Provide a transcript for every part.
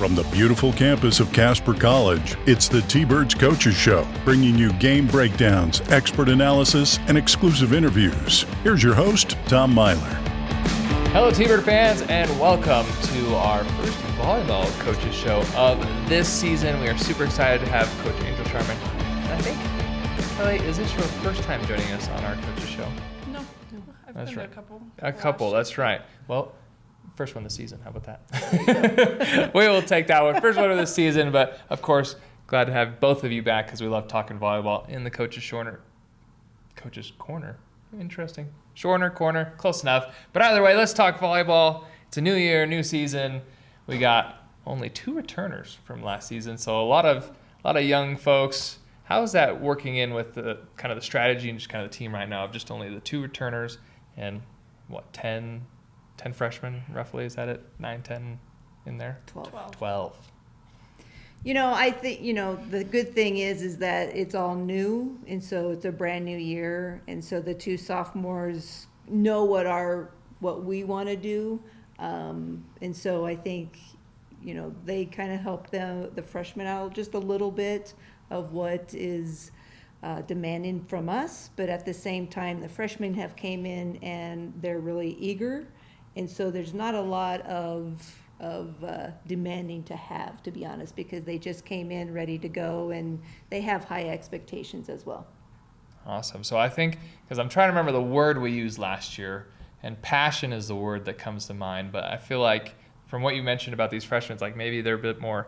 From the beautiful campus of Casper College, it's the T-Birds Coaches Show, bringing you game breakdowns, expert analysis, and exclusive interviews. Here's your host, Tom Myler. Hello, T-Bird fans, and welcome to our first volleyball coaches show of this season. We are super excited to have Coach Angel Sharman. And I think, Kelly, is this your first time joining us on our coaches show? No. I've been to a couple. A couple, that's right. Well, first one of the season. How about that? We will take that one. First one of the season, but of course, glad to have both of you back because we love talking volleyball in the Coaches Corner. Coaches Corner. Interesting. Shorter corner, close enough. But either way, let's talk volleyball. It's a new year, new season. We got only 2 returners from last season, so a lot of young folks. How is that working in with the kind of the strategy and just kind of the team right now of just only the 2 returners and 10 freshmen roughly? Is that it? 9, 10 in there? 12. I think, the good thing is that it's all new, and so it's a brand new year, and so the 2 sophomores know what we want to do, and so I think, they kind of help the freshmen out just a little bit of what is demanding from us, but at the same time, the freshmen have came in and they're really eager, and so there's not a lot of demanding to be honest, because they just came in ready to go and they have high expectations as well. Awesome. So I think, because I'm trying to remember the word we used last year, and passion is the word that comes to mind, but I feel like from what you mentioned about these freshmen, it's like maybe they're a bit more,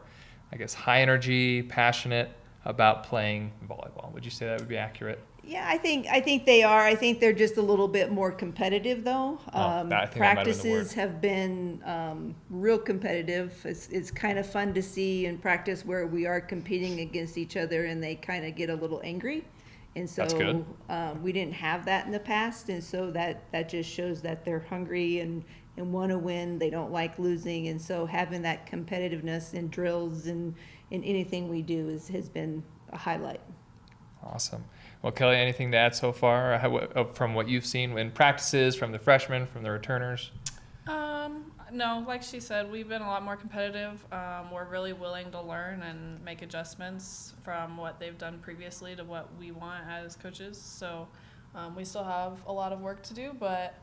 high energy, passionate about playing volleyball. Would you say that would be accurate? Yeah, I think they are. I think they're just a little bit more competitive, though. Practices have been real competitive. It's kind of fun to see in practice where we are competing against each other, and they kind of get a little angry. And so that's good. We didn't have that in the past, and so that just shows that they're hungry and want to win. They don't like losing, and so having that competitiveness in drills and in anything we do has been a highlight. Awesome. Well, Kelly, anything to add so far from what you've seen in practices, from the freshmen, from the returners? No, like she said, we've been a lot more competitive. We're really willing to learn and make adjustments from what they've done previously to what we want as coaches. So we still have a lot of work to do, but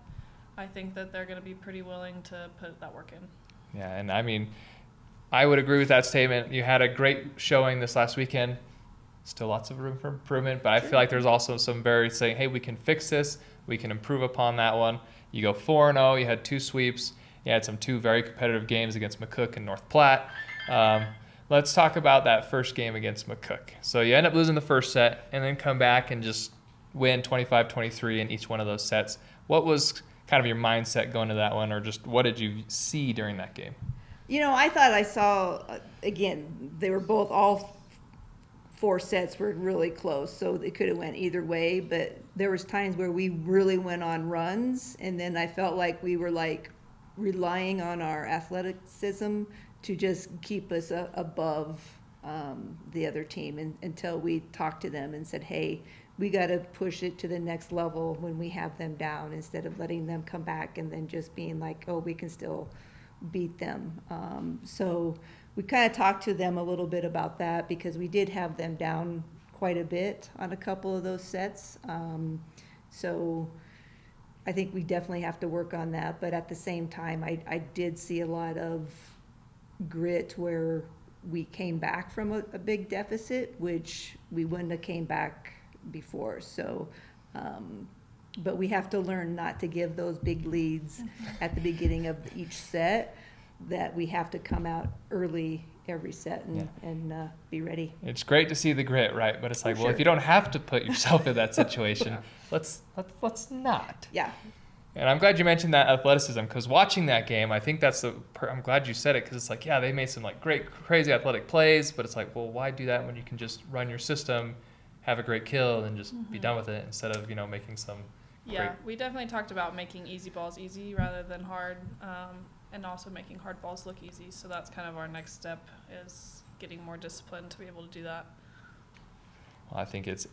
I think that they're going to be pretty willing to put that work in. Yeah, and I would agree with that statement. You had a great showing this last weekend. Still lots of room for improvement, but I feel like there's also some very saying, hey, we can fix this, we can improve upon that one. You go 4-0, you had 2 sweeps, you had some 2 very competitive games against McCook and North Platte. Let's talk about that first game against McCook. So you end up losing the first set and then come back and just win 25-23 in each one of those sets. What was kind of your mindset going to that one, or just what did you see during that game? I thought I saw, again, they were all 4 sets were really close, so it could have went either way, but there was times where we really went on runs, and then I felt like we were relying on our athleticism to just keep us above the other team until we talked to them and said, hey, we got to push it to the next level when we have them down, instead of letting them come back and then just being like, oh, we can still beat them. So we kind of talked to them a little bit about that, because we did have them down quite a bit on a couple of those sets. So I think we definitely have to work on that. But at the same time, I did see a lot of grit where we came back from a big deficit, which we wouldn't have came back before. So, but we have to learn not to give those big leads at the beginning of each set, that we have to come out early every set and be ready. It's great to see the grit, right? But it's like, well, if you don't have to put yourself in that situation, let's not. Yeah. And I'm glad you mentioned that athleticism, because watching that game, I think I'm glad you said it, because it's like, yeah, they made some great, crazy athletic plays, but it's like, well, why do that when you can just run your system, have a great kill, and just be done with it, instead of, making some Yeah, we definitely talked about making easy balls easy rather than hard, and also making hard balls look easy. So that's kind of our next step, is getting more disciplined to be able to do that. Well, I think it's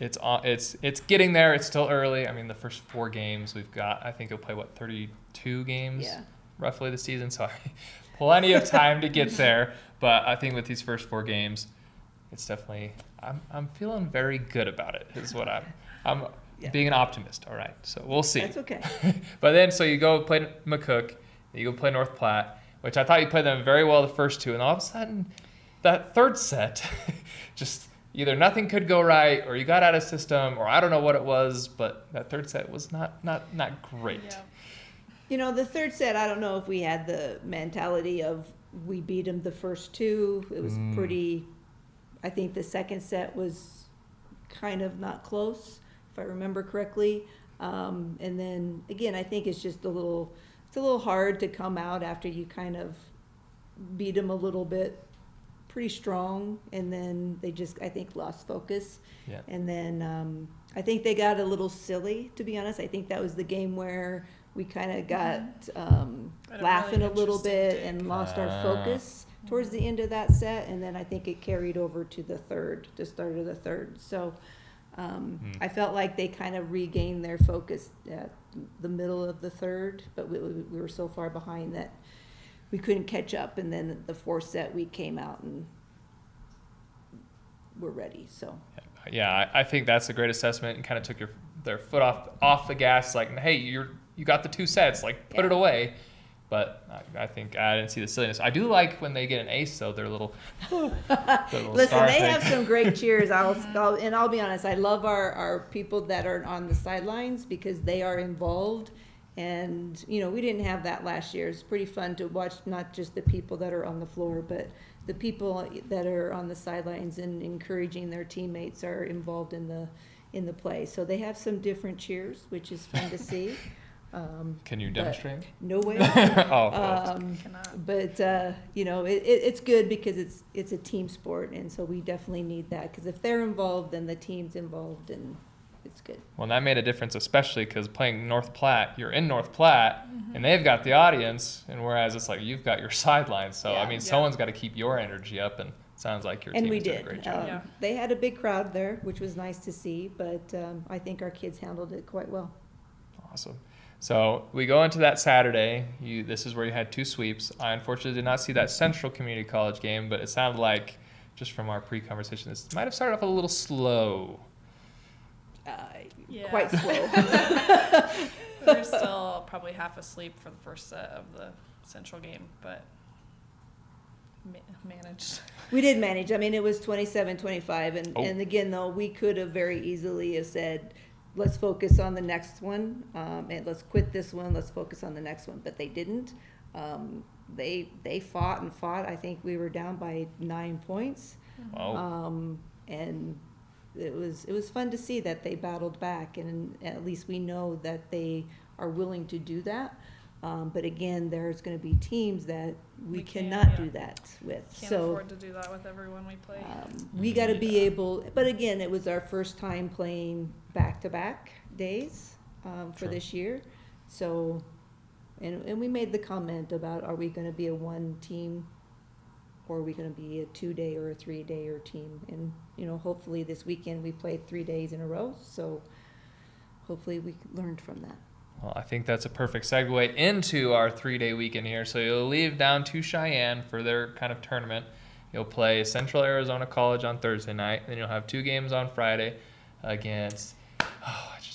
getting there. It's still early. I mean, the first 4 games we've got, I think you'll play 32 games roughly this season. So plenty of time to get there. But I think with these first 4 games, it's definitely I'm feeling very good about it. Is what I'm being an optimist. All right, so we'll see. That's okay. But then so you go play McCook, you go play North Platte, which I thought you played them very well the first 2, and all of a sudden that third set just either nothing could go right or you got out of system or I don't know what it was, but that third set was not great. Yeah. You know, the third set, I don't know if we had the mentality of we beat them the first 2. It was pretty, I think the second set was kind of not close, if I remember correctly. And then, again, I think it's just a little hard to come out after you kind of beat them a little bit pretty strong. And then they just, I think, lost focus. Yeah. And then I think they got a little silly, to be honest. I think that was the game where we kind of got laughing a little bit and lost our focus towards the end of that set, and then I think it carried over to the start of the third. So I felt like they kind of regained their focus at the middle of the third, but we were so far behind that we couldn't catch up, and then the fourth set we came out and we're ready. So yeah, I think that's a great assessment and kind of took their foot off the gas, like, hey, you got the 2 sets, like put it away. But I think I didn't see the silliness. I do like when they get an ace, though. They're little. Listen, they have some great cheers. I'll be honest. I love our people that are on the sidelines because they are involved. And we didn't have that last year. It's pretty fun to watch not just the people that are on the floor, but the people that are on the sidelines and encouraging their teammates are involved in the play. So they have some different cheers, which is fun to see. Can you demonstrate? No way. Cannot. But it's good because it's a team sport, and so we definitely need that. Because if they're involved, then the team's involved, and it's good. Well, that made a difference, especially because playing North Platte, you're in North Platte, and they've got the audience, and whereas it's like you've got your sidelines. So someone's got to keep your energy up, and it sounds like your team is doing a great job. They had a big crowd there, which was nice to see, but I think our kids handled it quite well. Awesome. So we go into that Saturday. This is where you had 2 sweeps. I unfortunately did not see that Central Community College game, but it sounded like, just from our pre-conversation, this might have started off a little slow. Quite slow. We were still probably half asleep for the first set of the Central game, but managed. We did manage. I mean, it was 27-25, and again, though, we could have very easily have said, let's focus on the next one, and let's quit this one, let's focus on the next one. But they didn't. They fought and fought. I think we were down by 9 points. Wow. And it was fun to see that they battled back, and at least we know that they are willing to do that. But again, there's going to be teams that we cannot do that with. Can't afford to do that with everyone we play. We got to be able, but again, it was our first time playing back-to-back days for this year. So, and we made the comment about, are we going to be a 1 team, or are we going to be a 2-day or a 3-day or team? And hopefully this weekend we played 3 days in a row. So hopefully we learned from that. Well, I think that's a perfect segue into our 3-day weekend here. So you'll leave down to Cheyenne for their kind of tournament. You'll play Central Arizona College on Thursday night. Then you'll have 2 games on Friday against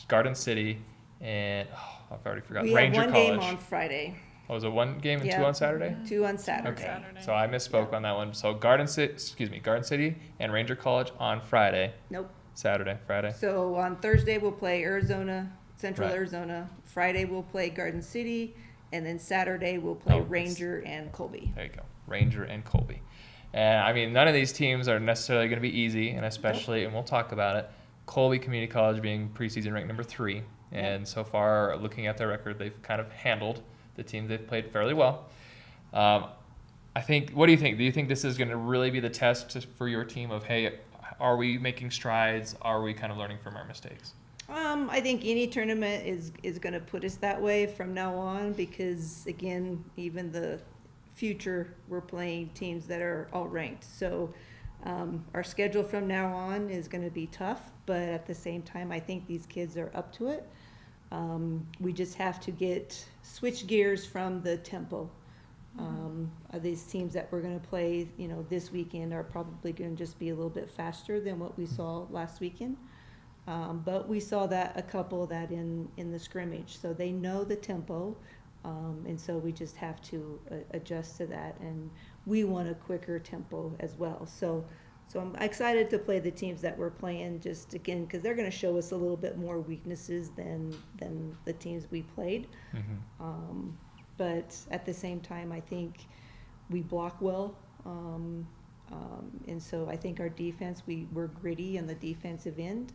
Garden City and I've already forgotten. Ranger College. We have 1 game on Friday. Oh, was it 1 game and 2 on Saturday? 2 on Saturday. Okay. So I misspoke on that one. So Garden City and Ranger College on Friday. Nope. Saturday, Friday. So on Thursday we'll play Central Arizona. Friday we'll play Garden City, and then Saturday we'll play Ranger and Colby. There you go, Ranger and Colby. And I mean, none of these teams are necessarily going to be easy, and especially, and we'll talk about it, Colby Community College being preseason ranked number 3, and so far, looking at their record, they've kind of handled the teams they've played fairly well. I think. What do you think? Do you think this is going to really be the test for your team of, hey, are we making strides? Are we kind of learning from our mistakes? I think any tournament is going to put us that way from now on, because again, even the future, we're playing teams that are all ranked. So our schedule from now on is going to be tough, but at the same time, I think these kids are up to it. We just have to switch gears from the tempo. These teams that we're going to play, this weekend are probably going to just be a little bit faster than what we saw last weekend. But we saw that a couple of that in the scrimmage, so they know the tempo, and so we just have to adjust to that. And we want a quicker tempo as well. So I'm excited to play the teams that we're playing, just again because they're going to show us a little bit more weaknesses than the teams we played. But at the same time, I think we block well. And so I think our defense, we're gritty on the defensive end.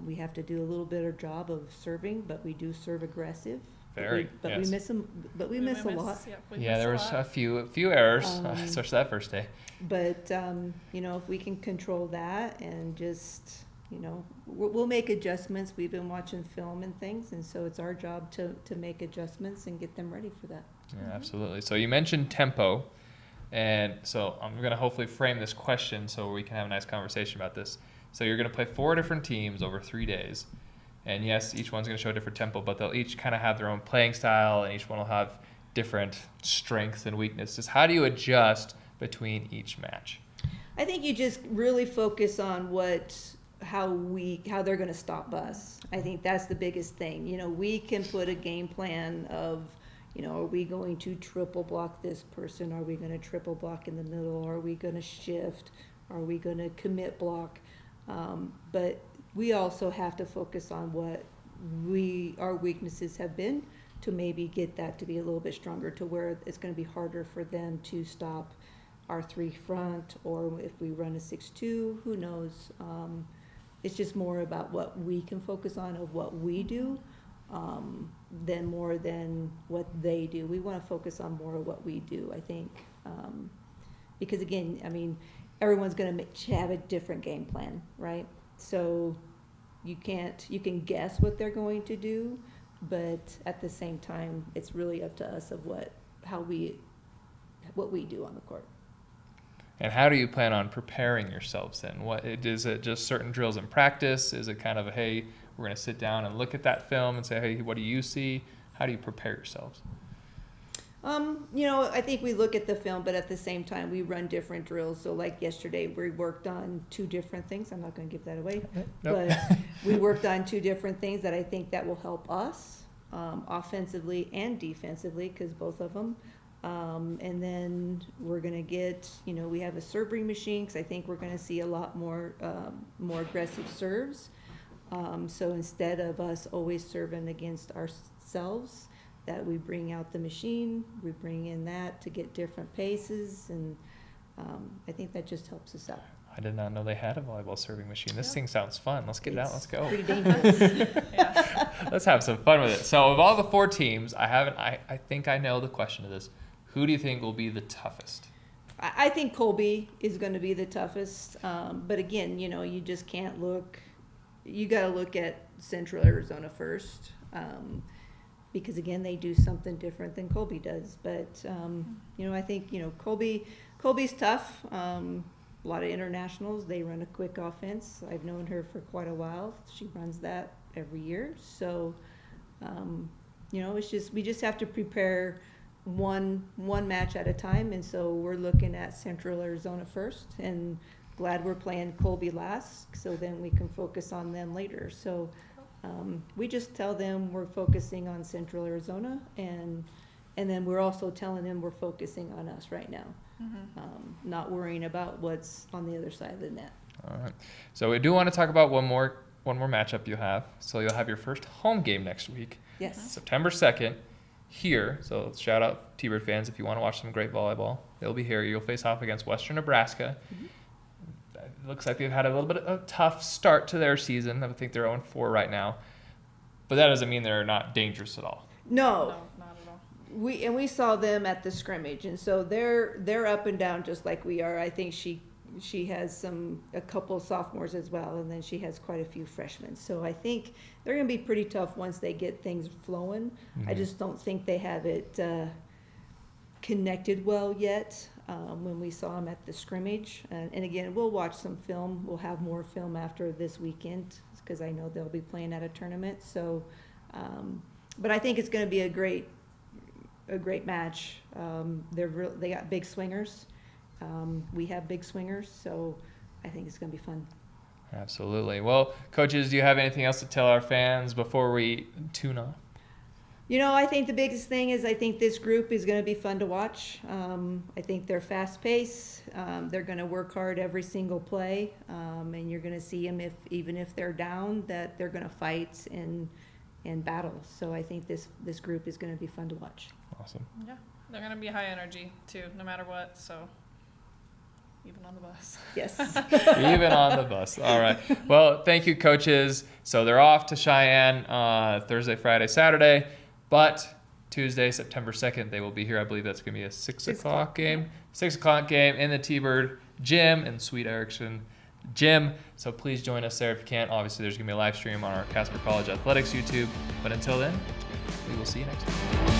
We have to do a little better job of serving, but we do serve aggressive. Very. But yes. we miss them. But we miss a lot. Yeah, there was a few errors, especially that first day. But if we can control that and just we'll make adjustments. We've been watching film and things, and so it's our job to make adjustments and get them ready for that. Yeah, absolutely. So you mentioned tempo, and so I'm going to hopefully frame this question so we can have a nice conversation about this. So you're going to play 4 different teams over 3 days, and yes, each one's going to show a different tempo, but they'll each kind of have their own playing style, and each one will have different strengths and weaknesses. How do you adjust between each match? I think you just really focus on how they're going to stop us. I think that's the biggest thing. We can put a game plan of, are we going to triple block this person? Are we going to triple block in the middle? Are we going to shift? Are we going to commit block? But we also have to focus on what our weaknesses have been to maybe get that to be a little bit stronger, to where it's going to be harder for them to stop our 3 front, or if we run a 6-2, who knows? It's just more about what we can focus on of what we do, than more than what they do. We want to focus on more of what we do, I think, because again, everyone's going to have a different game plan, right? So you can guess what they're going to do, but at the same time, it's really up to us of what we do on the court. And how do you plan on preparing yourselves then? Is it just certain drills in practice? Is it kind of hey, we're going to sit down and look at that film and say, hey, what do you see? How do you prepare yourselves? I think we look at the film, but at the same time, we run different drills. So like yesterday, we worked on 2 different things. I'm not going to give that away. Nope. But we worked on 2 different things that I think that will help us offensively and defensively, because both of them. And then we're going to get, we have a serving machine, because I think we're going to see a lot more aggressive serves. So instead of us always serving against ourselves, that we bring out the machine, we bring in that to get different paces, and I think that just helps us out. I did not know they had a volleyball serving machine. This thing sounds fun. Let's get it out. Let's go. Pretty dangerous. Yeah. Let's have some fun with it. So of all the 4 teams, I think I know the question to this. Who do you think will be the toughest? I think Colby is going to be the toughest, but again, you just can't look. You got to look at Central Arizona first, because again, they do something different than Colby does. But I think Colby's tough. A lot of internationals. They run a quick offense. I've known her for quite a while. She runs that every year. So, we just have to prepare one match at a time, and so we're looking at Central Arizona first, and glad we're playing Colby last, so then we can focus on them later. So we just tell them we're focusing on Central Arizona, and then we're also telling them we're focusing on us right now, not worrying about what's on the other side of the net. All right. So we do want to talk about one more matchup you have. So you'll have your first home game next week. Yes. September 2nd. Here, so shout out T-Bird fans if you want to watch some great volleyball. It'll be here. You'll face off against Western Nebraska. It looks like they've had a little bit of a tough start to their season. I think they're 0-4 right now, but that doesn't mean they're not dangerous at all. No, not at all. we saw them at the scrimmage, and so they're up and down just like we are. I think she has a couple sophomores as well, and then she has quite a few freshmen. So I think they're going to be pretty tough once they get things flowing. I just don't think they have it connected well yet when we saw them at the scrimmage. And again, we'll watch some film. We'll have more film after this weekend, because I know they'll be playing at a tournament. So, but I think it's going to be a great a great match. They got big swingers. We have big swingers, so I think it's going to be fun. Absolutely. Well, coaches, do you have anything else to tell our fans before we tune off? I think the biggest thing is I think this group is going to be fun to watch. I think they're fast-paced. They're going to work hard every single play, and you're going to see them, even if they're down, that they're going to fight and battle. So I think this group is going to be fun to watch. Awesome. Yeah, they're going to be high energy too, no matter what. So even on the bus. Yes. Even on the bus. All right. Well, thank you, coaches. So they're off to Cheyenne Thursday, Friday, Saturday. But Tuesday, September 2nd, they will be here. I believe that's going to be a 6 o'clock game. 6 o'clock game in the T-Bird Gym in Sweet Erickson Gym. So please join us there if you can. Obviously, there's going to be a live stream on our Casper College Athletics YouTube. But until then, we will see you next time.